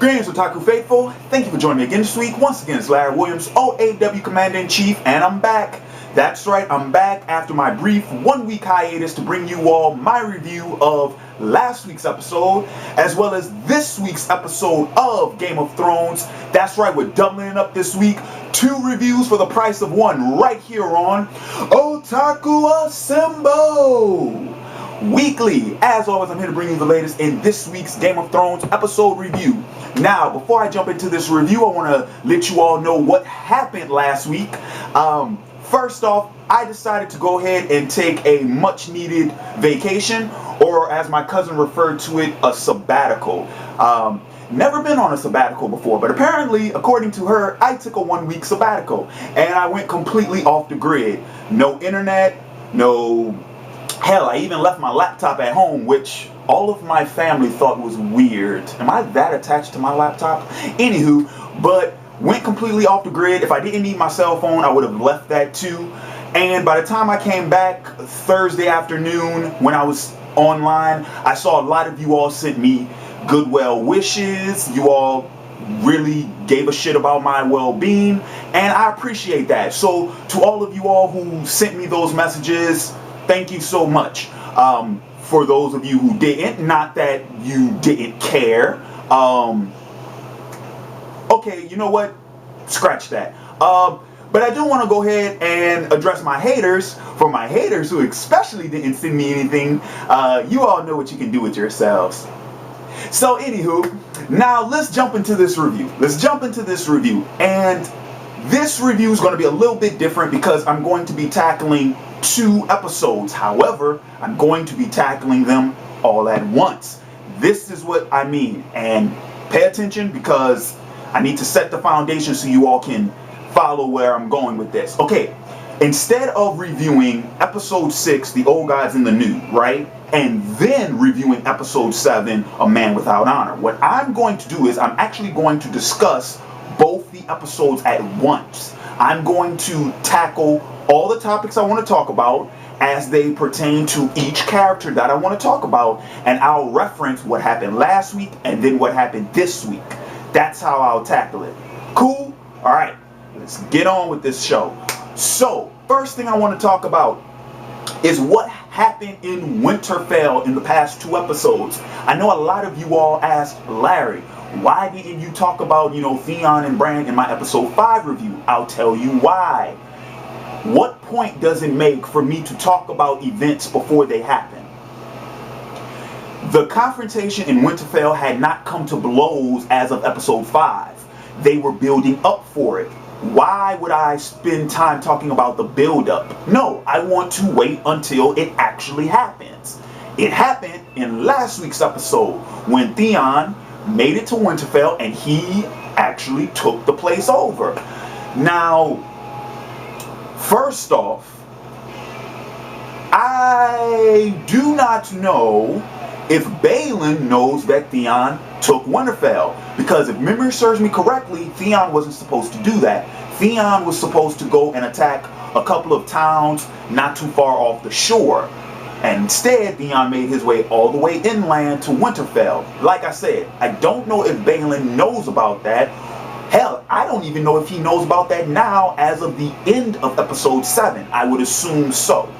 Greetings, Otaku Faithful. Thank you for joining me again this week. Once again, it's Larry Williams, OAW Commander-in-Chief, and I'm back. That's right, I'm back after my brief one-week hiatus to bring you all my review of last week's episode, as well as this week's episode of Game of Thrones. That's right, we're doubling it up this week. 2 reviews for the price of 1 right here on Otaku Assemble. Weekly. As always, I'm here to bring you the latest in this week's Game of Thrones episode review. Now, before I jump into this review, I want to let you all know what happened last week. First off, I decided to go ahead and take a much-needed vacation, or as my cousin referred to it, a sabbatical. Never been on a sabbatical before, but apparently, according to her, I took a 1-week sabbatical, and I went completely off the grid. No internet, no... Hell, I even left my laptop at home, which all of my family thought was weird. Am I that attached to my laptop? Anywho, but went completely off the grid. If I didn't need my cell phone, I would have left that too. And by the time I came back Thursday afternoon, when I was online, I saw a lot of you all sent me good well wishes. You all really gave a shit about my well-being, and I appreciate that. So to all of you all who sent me those messages, thank you so much. For those of you who didn't, not that you didn't care. Okay, you know what? Scratch that. But I do want to go ahead and address my haters. For my haters who especially didn't send me anything, you all know what you can do with yourselves. So anywho, now let's jump into this review. And this review is going to be a little bit different because I'm going to be tackling 2 episodes. However, I'm going to be tackling them all at once. This is what I mean. And pay attention because I need to set the foundation so you all can follow where I'm going with this. Okay, instead of reviewing episode 6, The Old Gods and the New, right? And then reviewing episode 7, A Man Without Honor, what I'm going to do is I'm actually going to discuss both the episodes at once. I'm going to tackle all the topics I want to talk about as they pertain to each character that I want to talk about, and I'll reference what happened last week and then what happened this week. That's how I'll tackle it. Cool? Alright, let's get on with this show. So, first thing I want to talk about is what happened in Winterfell in the past 2 episodes. I know a lot of you all asked, Larry, why didn't you talk about, Theon and Bran in my episode 5 review? I'll tell you why. What point does it make for me to talk about events before they happen? The confrontation in Winterfell had not come to blows as of episode 5. They were building up for it. Why would I spend time talking about the build-up? No, I want to wait until it actually happens. It happened in last week's episode when Theon made it to Winterfell and he actually took the place over. Now, first off, I do not know if Balon knows that Theon took Winterfell, because if memory serves me correctly, Theon wasn't supposed to do that. Theon was supposed to go and attack a couple of towns not too far off the shore. And instead, Theon made his way all the way inland to Winterfell. Like I said, I don't know if Balon knows about that. Hell, I don't even know if he knows about that now as of the end of episode 7. I would assume so.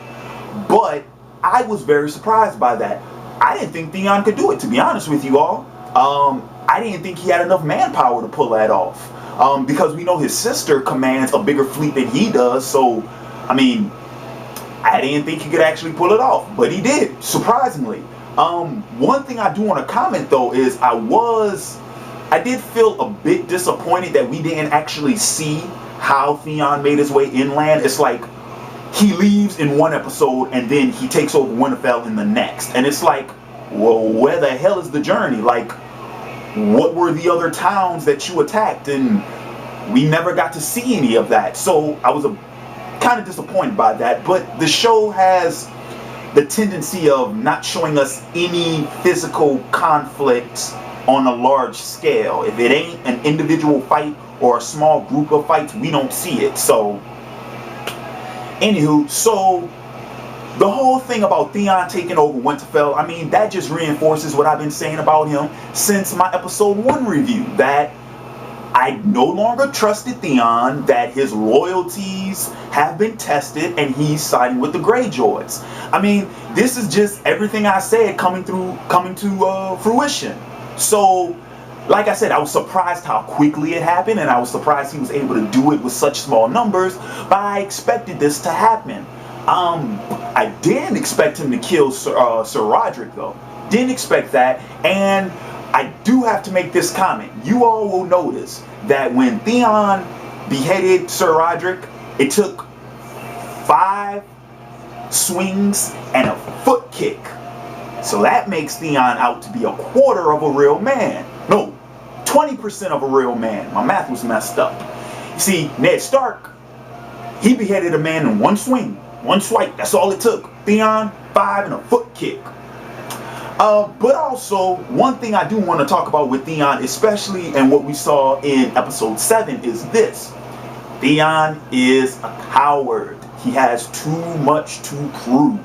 But I was very surprised by that. I didn't think Theon could do it, to be honest with you all. I didn't think he had enough manpower to pull that off. Because we know his sister commands a bigger fleet than he does. So, I mean, I didn't think he could actually pull it off. But he did, surprisingly. One thing I do want to comment, though, is I did feel a bit disappointed that we didn't actually see how Theon made his way inland. It's like he leaves in one episode and then he takes over Winterfell in the next. And it's like, well, where the hell is the journey? Like, what were the other towns that you attacked? And we never got to see any of that. So I was kind of disappointed by that. But the show has the tendency of not showing us any physical conflict on a large scale. If it ain't an individual fight or a small group of fights, we don't see it. So, anywho, so the whole thing about Theon taking over Winterfell, I mean, that just reinforces what I've been saying about him since my episode 1 review, that I no longer trusted Theon, that his loyalties have been tested, and he's siding with the Greyjoys. I mean, this is just everything I said coming to fruition. So, like I said, I was surprised how quickly it happened, and I was surprised he was able to do it with such small numbers, but I expected this to happen. I didn't expect him to kill Sir Roderick, though. Didn't expect that, and I do have to make this comment. You all will notice that when Theon beheaded Sir Roderick, it took 5 swings and a foot kick. So that makes Theon out to be a quarter of a real man. No, 20% of a real man. My math was messed up. You see, Ned Stark, he beheaded a man in 1 swing, 1 swipe. That's all it took. Theon, 5 and a foot kick. But also, one thing I do want to talk about with Theon, especially and what we saw in episode 7, is this. Theon is a coward. He has too much to prove.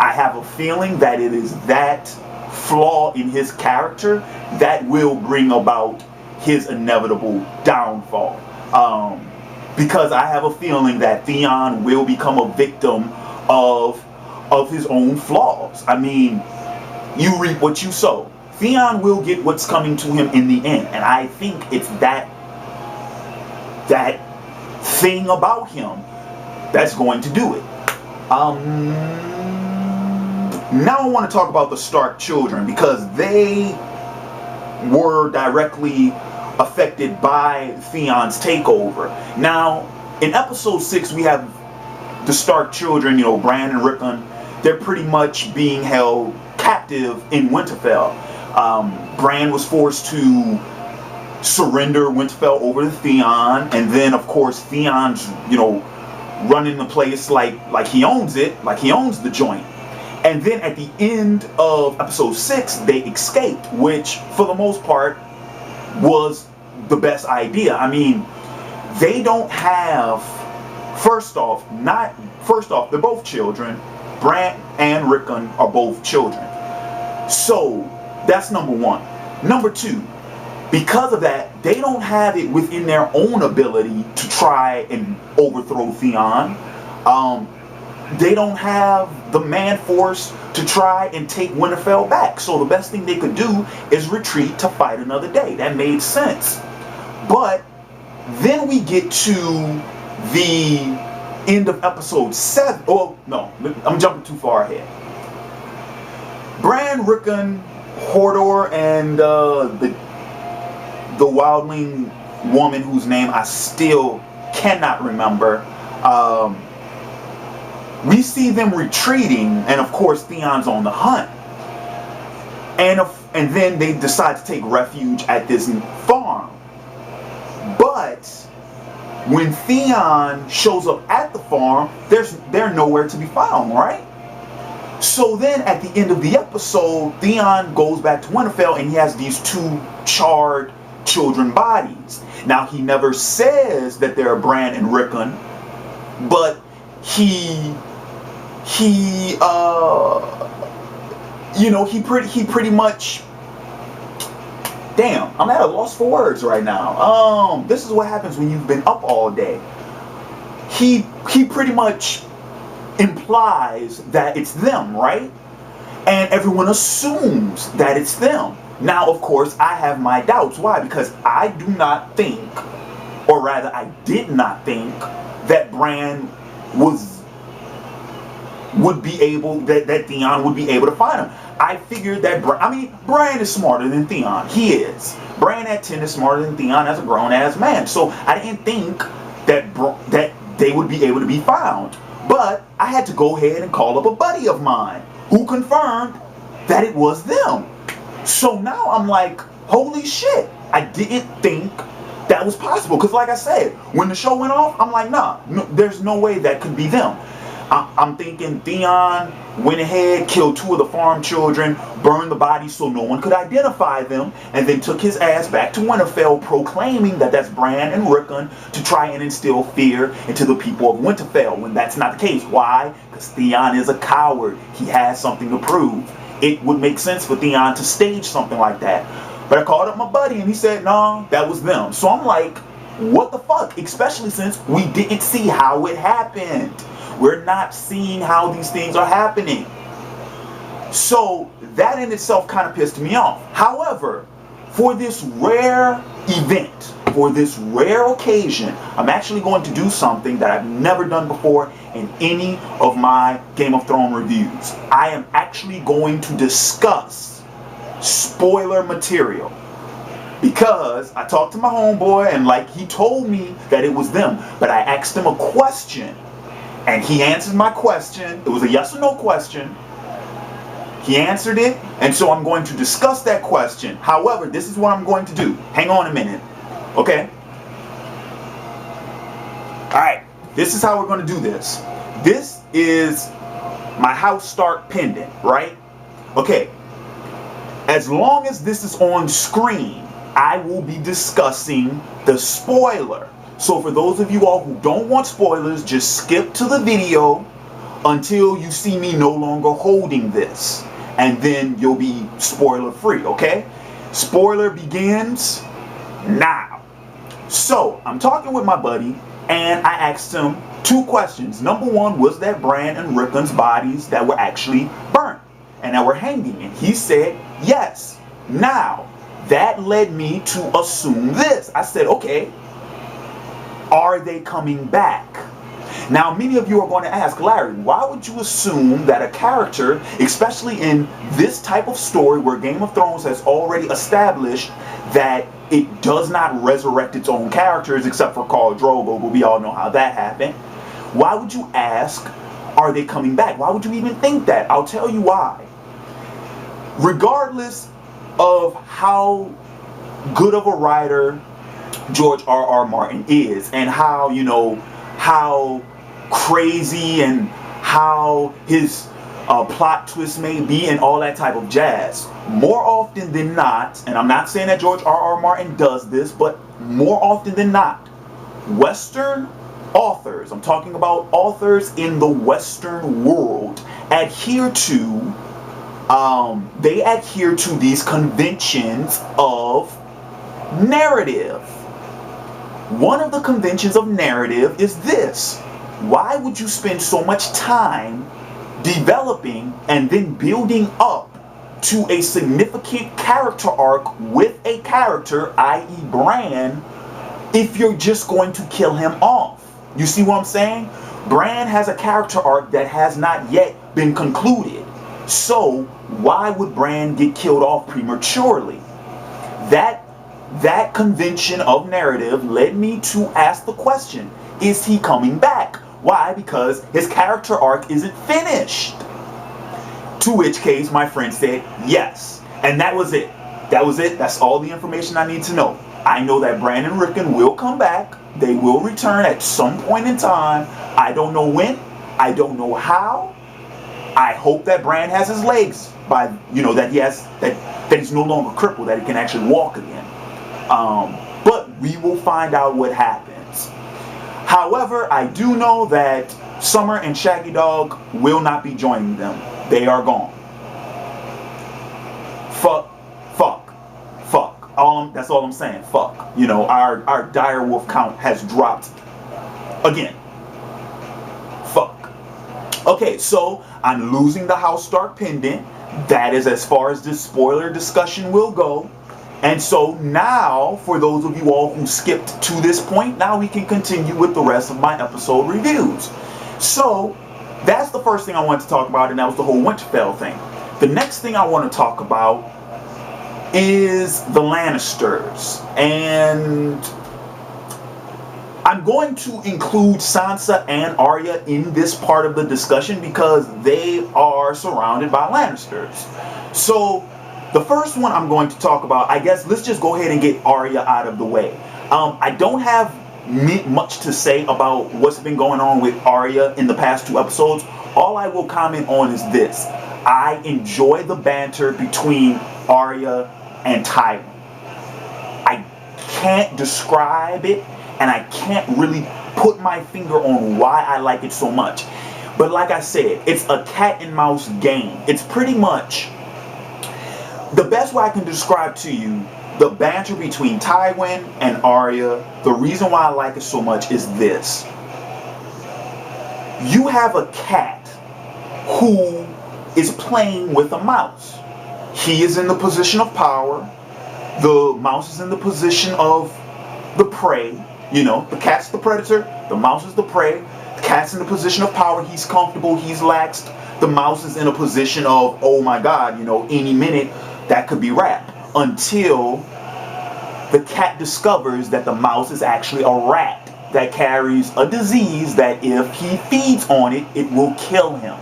I have a feeling that it is that flaw in his character that will bring about his inevitable downfall. Because I have a feeling that Theon will become a victim of his own flaws. I mean, you reap what you sow. Theon will get what's coming to him in the end, and I think it's that thing about him that's going to do it. Now I want to talk about the Stark children, because they were directly affected by Theon's takeover. Now, in episode 6, we have the Stark children, you know, Bran and Rickon. They're pretty much being held captive in Winterfell. Bran was forced to surrender Winterfell over to Theon, and then of course Theon's, you know, running the place like he owns it, like he owns the joint. And then at the end of episode 6, they escaped, which for the most part was the best idea. I mean, they don't have, first off, they're both children. Bran and Rickon are both children. So that's number 1. Number 2, because of that, they don't have it within their own ability to try and overthrow Theon. They don't have the man force to try and take Winterfell back. So the best thing they could do is retreat to fight another day. That made sense. But then we get to the end of episode 7. Oh, no, I'm jumping too far ahead. Bran, Rickon, Hodor, and the wildling woman whose name I still cannot remember. We see them retreating, and of course Theon's on the hunt. And then they decide to take refuge at this farm. But when Theon shows up at the farm, they're nowhere to be found, right? So then at the end of the episode, Theon goes back to Winterfell, and he has these 2 charred children bodies. Now, he never says that they're Bran and Rickon, but he pretty much, damn, I'm at a loss for words right now. This is what happens when you've been up all day. He pretty much implies that it's them, right? And everyone assumes that it's them. Now, of course, I have my doubts. Why? Because I do not think, or rather, I did not think that Bran would be able, that Theon would be able to find him. I figured that Bran is smarter than Theon. He is. Bran at 10 is smarter than Theon as a grown-ass man. So I didn't think that they would be able to be found. But I had to go ahead and call up a buddy of mine who confirmed that it was them. So now I'm like, holy shit, I didn't think that was possible. Because like I said, when the show went off, I'm like, nah, no, there's no way that could be them. I'm thinking Theon went ahead, killed 2 of the farm children, burned the bodies so no one could identify them, and then took his ass back to Winterfell, proclaiming that that's Bran and Rickon to try and instill fear into the people of Winterfell, when that's not the case. Why? Because Theon is a coward. He has something to prove. It would make sense for Theon to stage something like that. But I called up my buddy and he said, no, that was them. So I'm like, what the fuck? Especially since we didn't see how it happened. We're not seeing how these things are happening. So that in itself kind of pissed me off. However, for this rare event, for this rare occasion, I'm actually going to do something that I've never done before in any of my Game of Thrones reviews. I am actually going to discuss spoiler material. Because I talked to my homeboy and like he told me that it was them, but I asked him a question and he answered my question. It was a yes or no question. He answered it, and so I'm going to discuss that question. However, this is what I'm going to do. Hang on a minute. Okay? Alright, this is how we're going to do this. This is my house Stark pendant, right? Okay. As long as this is on screen, I will be discussing the spoiler. So for those of you all who don't want spoilers, just skip to the video until you see me no longer holding this. And then you'll be spoiler free, okay? Spoiler begins now. So I'm talking with my buddy and I asked him 2 questions. Number 1, was that Bran and Rickon's bodies that were actually burnt and that were hanging? And he said yes. Now, that led me to assume this. I said, okay, are they coming back? Now, many of you are going to ask, Larry, why would you assume that a character, especially in this type of story where Game of Thrones has already established that it does not resurrect its own characters except for Khal Drogo, but we all know how that happened. Why would you ask, are they coming back? Why would you even think that? I'll tell you why. Regardless of how good of a writer George R.R. Martin is and how, you know, how crazy and how his plot twist may be and all that type of jazz, more often than not, and I'm not saying that George R.R. Martin does this, but more often than not, Western authors, I'm talking about authors in the Western world, adhere to they adhere to these conventions of narrative. One of the conventions of narrative is this. Why would you spend so much time developing and then building up to a significant character arc with a character, i.e. Bran, if you're just going to kill him off? You see what I'm saying? Bran has a character arc that has not yet been concluded. So why would Bran get killed off prematurely? That convention of narrative led me to ask the question, is he coming back? Why? Because his character arc isn't finished. To which case my friend said yes. And that was it. That was it. That's all the information I need to know. I know that Bran and Rickon will come back. They will return at some point in time. I don't know when. I don't know how. I hope that Bran has his legs by, you know, that he has, that he's no longer crippled, that he can actually walk again. But we will find out what happens. However, I do know that Summer and Shaggy Dog will not be joining them. They are gone. Fuck. That's all I'm saying. Fuck. You know, our direwolf count has dropped again. Fuck. Okay, so I'm losing the House Stark pendant. That is as far as this spoiler discussion will go. And so now, for those of you all who skipped to this point, now we can continue with the rest of my episode reviews. So, that's the first thing I wanted to talk about, and that was the whole Winterfell thing. The next thing I want to talk about is the Lannisters. And I'm going to include Sansa and Arya in this part of the discussion because they are surrounded by Lannisters. So, the first one I'm going to talk about, I guess, let's just go ahead and get Arya out of the way. I don't have much to say about what's been going on with Arya in the past 2 episodes. All I will comment on is this. I enjoy the banter between Arya and Tywin. I can't describe it, and I can't really put my finger on why I like it so much. But like I said, it's a cat and mouse game. It's pretty much the best way I can describe to you the banter between Tywin and Arya. The reason why I like it so much is this. You have a cat who is playing with a mouse. He is in the position of power. The mouse is in the position of the prey. You know, the cat's the predator, the mouse is the prey. The cat's in the position of power. He's comfortable, he's laxed. The mouse is in a position of, oh my God, you know, any minute that could be wrapped. Until the cat discovers that the mouse is actually a rat that carries a disease that if he feeds on it, it will kill him.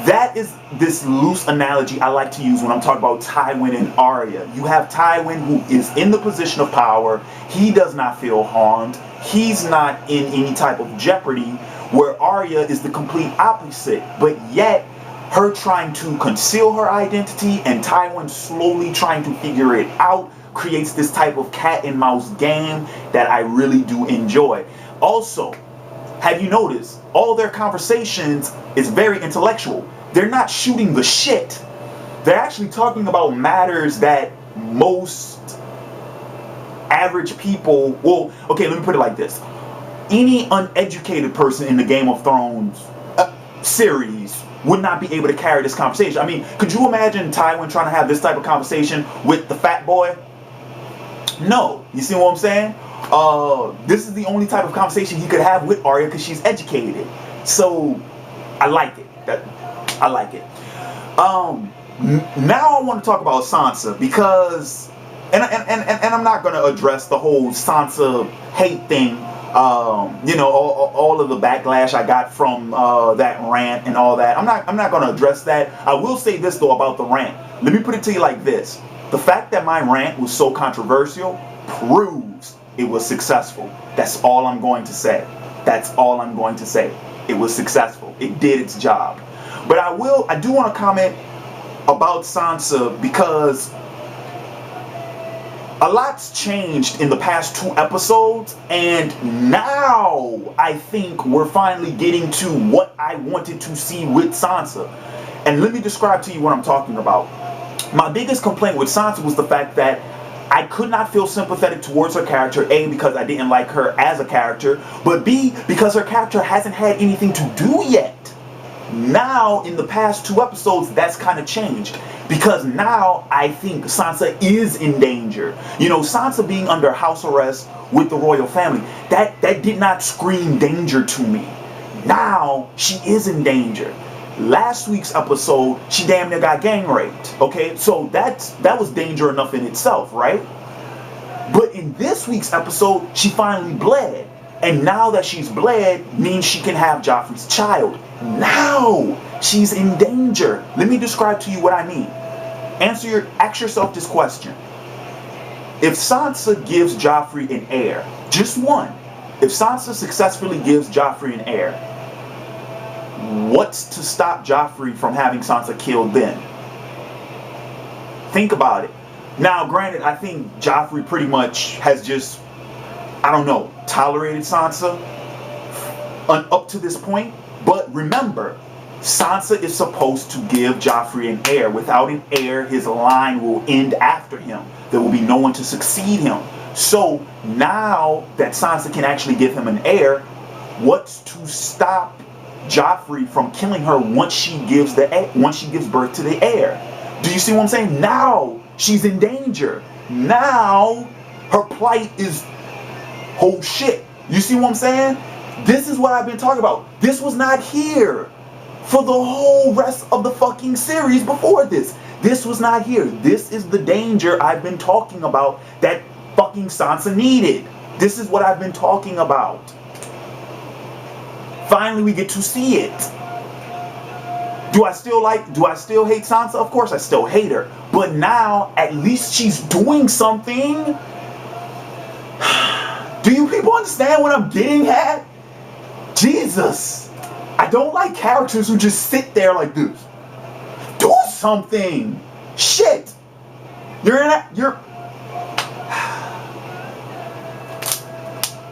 That is this loose analogy I like to use when I'm talking about Tywin and Arya. You have Tywin who is in the position of power. He does not feel harmed. He's not in any type of jeopardy, where Arya is the complete opposite. But yet, her trying to conceal her identity and Tywin slowly trying to figure it out creates this type of cat and mouse game that I really do enjoy. Also, have you noticed all their conversations is very intellectual? They're not shooting the shit. They're actually talking about matters that most average people, well, okay, let me put it like this. Any uneducated person in the Game of Thrones series would not be able to carry this conversation. I mean, could you imagine Tywin trying to have this type of conversation with the fat boy? No. You see what I'm saying? This is the only type of conversation he could have with Arya because she's educated. So, I like it. I like it. Now I want to talk about Sansa because, and I'm not going to address the whole Sansa hate thing. You know, all of the backlash I got from that rant and all that. I'm not going to address that. I will say this though about the rant. Let me put it to you like this. The fact that my rant was so controversial proves it was successful. That's all I'm going to say. That's all I'm going to say. It was successful. It did its job. But I do want to comment about Sansa because a lot's changed in the past 2 episodes, and now I think we're finally getting to what I wanted to see with Sansa. And let me describe to you what I'm talking about. My biggest complaint with Sansa was the fact that I could not feel sympathetic towards her character, A, because I didn't like her as a character, but B, because her character hasn't had anything to do yet. Now, in the past 2 episodes, that's kind of changed. Because now, I think Sansa is in danger. You know, Sansa being under house arrest with the royal family, that did not scream danger to me. Now, she is in danger. Last week's episode, she damn near got gang raped. Okay, so that was danger enough in itself, right? But in this week's episode, she finally bled. And now that she's bled means she can have Joffrey's child. Now she's in danger. Let me describe to you what I mean. Ask yourself this question. If Sansa gives Joffrey an heir, just one, if Sansa successfully gives Joffrey an heir, what's to stop Joffrey from having Sansa killed then? Think about it. Now, granted, I think Joffrey pretty much has just, I don't know, tolerated Sansa up to this point. But remember, Sansa is supposed to give Joffrey an heir. Without an heir, his line will end after him. There will be no one to succeed him. So now that Sansa can actually give him an heir, what's to stop Joffrey from killing her once she gives birth to the heir? Do you see what I'm saying? Now she's in danger. Now her plight is, oh shit. You see what I'm saying? This is what I've been talking about. This was not here for the whole rest of the fucking series before this. This was not here. This is the danger I've been talking about that fucking Sansa needed. This is what I've been talking about. Finally, we get to see it. Do I still hate Sansa? Of course I still hate her. But now, at least she's doing something. Do you people understand what I'm getting at? Jesus. I don't like characters who just sit there like this. Do something. Shit. You're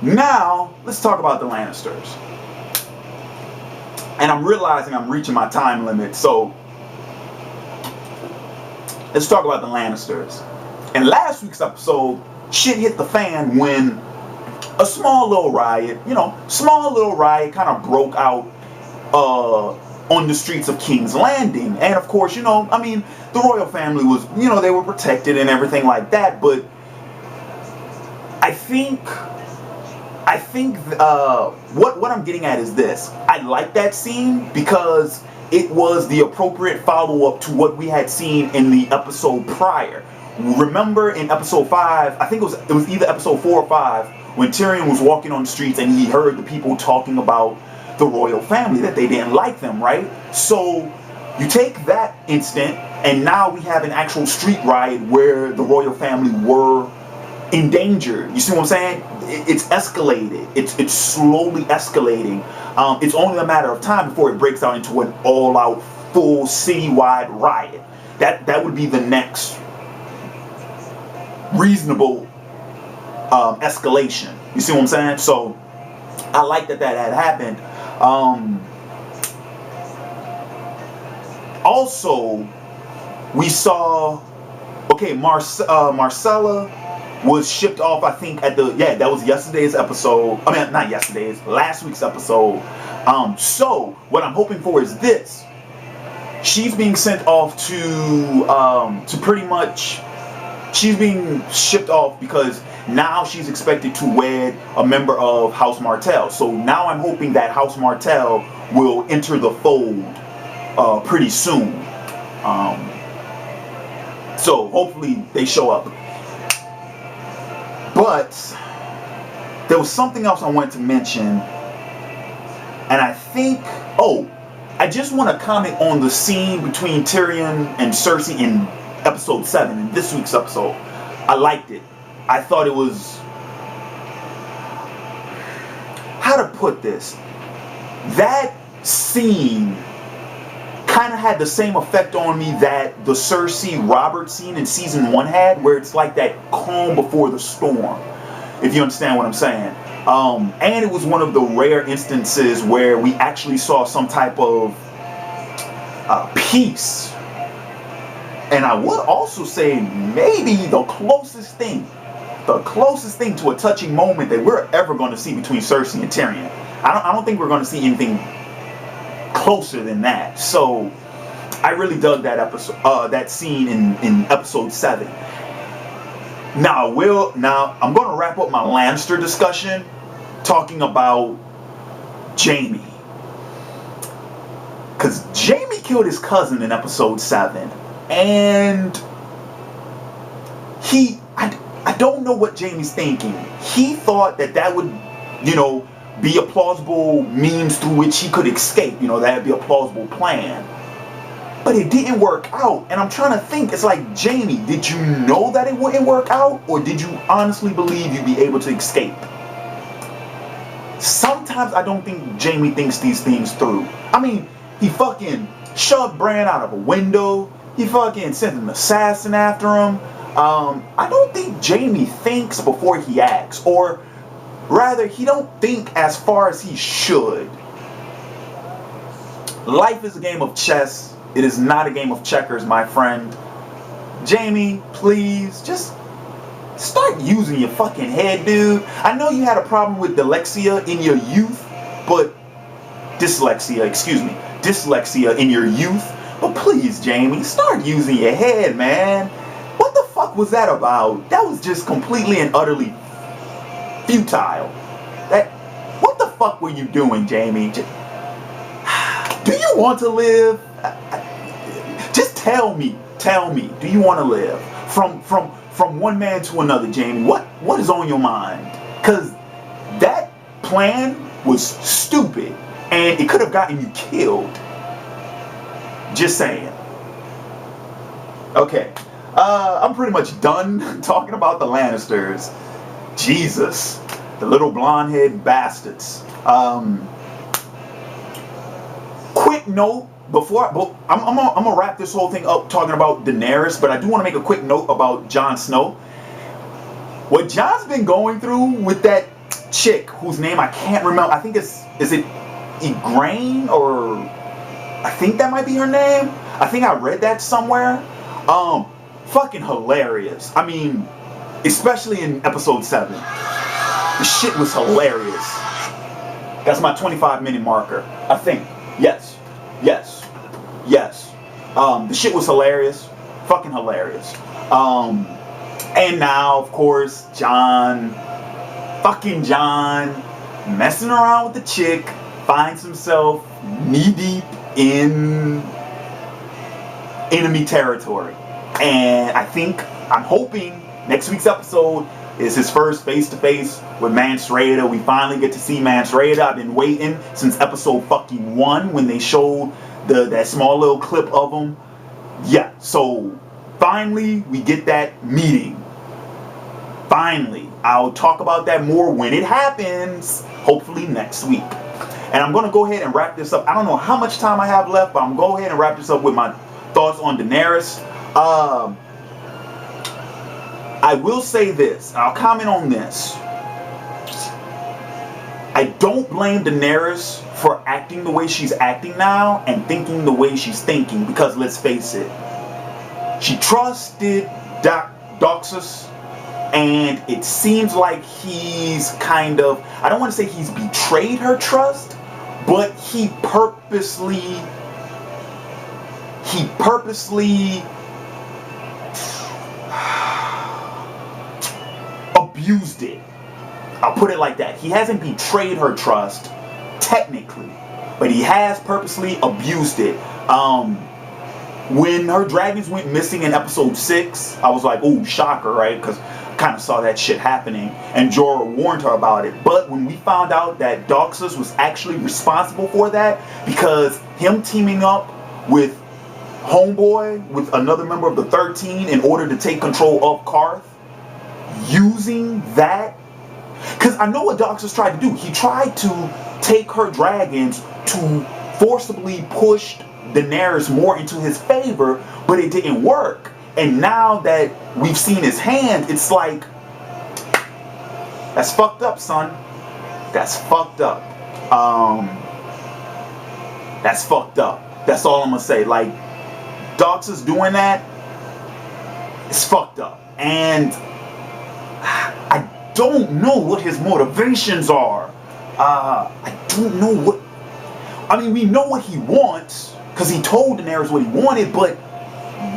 Now, let's talk about the Lannisters. And I'm realizing I'm reaching my time limit, so let's talk about the Lannisters. In last week's episode, shit hit the fan when a small little riot kind of broke out on the streets of King's Landing. And of course, the royal family was, they were protected and everything like that, but I think what I'm getting at is this. I like that scene because it was the appropriate follow-up to what we had seen in the episode prior. Remember in episode 5, I think it was either episode 4 or 5, when Tyrion was walking on the streets and he heard the people talking about the royal family, that they didn't like them, right? So you take that instant and now we have an actual street riot where the royal family were in danger. You see what I'm saying? It's escalated. It's slowly escalating. It's only a matter of time before it breaks out into an all-out, full citywide riot. That would be the next reasonable escalation. You see what I'm saying? So I like that had happened. Also, we saw, Myrcella was shipped off, I think, that was yesterday's episode. Not yesterday's, last week's episode. So what I'm hoping for is this. She's being sent off to pretty much, she's being shipped off because now she's expected to wed a member of House Martell. So now I'm hoping that House Martell will enter the fold pretty soon. So hopefully they show up. But there was something else I wanted to mention, and I think, I just want to comment on the scene between Tyrion and Cersei in episode 7, in this week's episode. I liked it. I thought it was, how to put this, that scene kind of had the same effect on me that the Cersei Robert scene in season 1 had, where it's like that calm before the storm, if you understand what I'm saying. And it was one of the rare instances where we actually saw some type of peace. And I would also say maybe the closest thing to a touching moment that we're ever going to see between Cersei and Tyrion. I don't think we're going to see anything closer than that. So I really dug that episode, that scene in episode 7. Now I'm going to wrap up my Lannister discussion talking about Jaime, because Jaime killed his cousin in episode 7, and I don't know what Jaime's thinking. He thought that would, be a plausible means through which he could escape. That would be a plausible plan. But it didn't work out. And I'm trying to think, it's like, Jaime, did you know that it wouldn't work out? Or did you honestly believe you'd be able to escape? Sometimes I don't think Jaime thinks these things through. He fucking shoved Bran out of a window. He fucking sent an assassin after him. I don't think Jaime thinks before he acts. Or rather, he don't think as far as he should. Life is a game of chess. It is not a game of checkers, my friend. Jaime, please, just start using your fucking head, dude. I know you had a problem with dyslexia in your youth, but dyslexia in your youth. But please, Jaime, start using your head, man. What the fuck was that about? That was just completely and utterly futile. What the fuck were you doing, Jaime? Do you want to live? Just tell me. Do you want to live? From one man to another, Jaime. What is on your mind? Because that plan was stupid, and it could have gotten you killed. Just saying. Okay. I'm pretty much done talking about the Lannisters. Jesus. The little blonde-head bastards. quick note before I'm gonna wrap this whole thing up talking about Daenerys, but I do want to make a quick note about Jon Snow. What Jon's been going through with that chick whose name I can't remember. I think is it Igraine, or I think that might be her name. I think I read that somewhere. Fucking hilarious. I mean, especially in episode 7. The shit was hilarious. That's my 25-minute marker, I think. Yes. The shit was hilarious. Fucking hilarious. And now, of course, Jon, messing around with the chick, finds himself knee-deep in enemy territory. And I'm hoping next week's episode is his first face-to-face with Mance Rayder. We finally get to see Mance Rayder. I've been waiting since episode 1 when they showed that small little clip of him. Yeah, so finally we get that meeting. Finally. I'll talk about that more when it happens, hopefully next week. And I'm going to go ahead and wrap this up. I don't know how much time I have left, but I'm going to go ahead and wrap this up with my thoughts on Daenerys. I will say this. I'll comment on this. I don't blame Daenerys for acting the way she's acting now and thinking the way she's thinking, because let's face it, she trusted Doxus, and it seems like he's kind of, I don't want to say he's betrayed her trust, but he purposely abused it. I'll put it like that. He hasn't betrayed her trust, technically, but he has purposely abused it. When her dragons went missing in episode 6, I was like, oh, shocker, right? Because I kind of saw that shit happening, and Jorah warned her about it. But when we found out that Doxus was actually responsible for that, because him teaming up with Homeboy, with another member of the 13, in order to take control of Karth, using that, because I know what Doxus tried to do. He tried to take her dragons to forcibly push Daenerys more into his favor, but it didn't work. And now that we've seen his hand, it's like, that's fucked up, son. That's fucked up. That's fucked up. That's all I'm gonna say. Like, Doxus doing that, it's fucked up. And I don't know what his motivations are. I don't know what, I mean, we know what he wants, because he told Daenerys what he wanted, but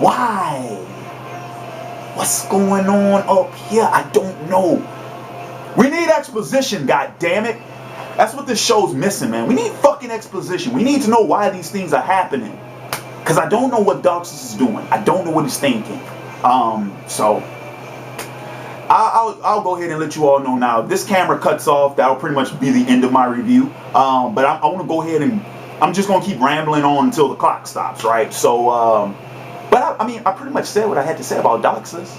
why? What's going on up here? I don't know. We need exposition, goddammit. That's what this show's missing, man. We need fucking exposition. We need to know why these things are happening. Because I don't know what Doxus is doing. I don't know what he's thinking. So I'll go ahead and let you all know now. If this camera cuts off, that'll pretty much be the end of my review. But I want to go ahead and I'm just going to keep rambling on until the clock stops, right? So, but I mean, I pretty much said what I had to say about Doxus.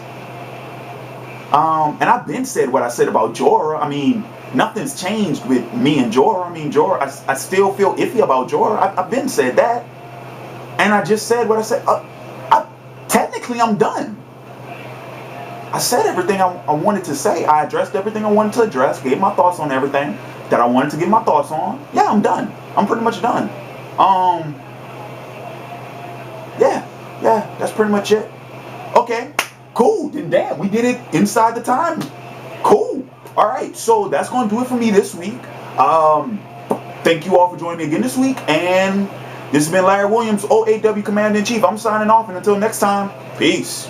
And I've been said what I said about Jorah. I mean, nothing's changed with me and Jorah. I mean, Jorah, I still feel iffy about Jorah. I've been said that. And I just said what I said. Technically, I'm done. I said everything I wanted to say. I addressed everything I wanted to address. Gave my thoughts on everything that I wanted to give my thoughts on. Yeah, I'm done. I'm pretty much done. Yeah, that's pretty much it. Okay, cool. Then damn, we did it inside the time. Cool. All right, so that's going to do it for me this week. Thank you all for joining me again this week. And this has been Larry Williams, OAW Commander-in-Chief. I'm signing off, and until next time, peace.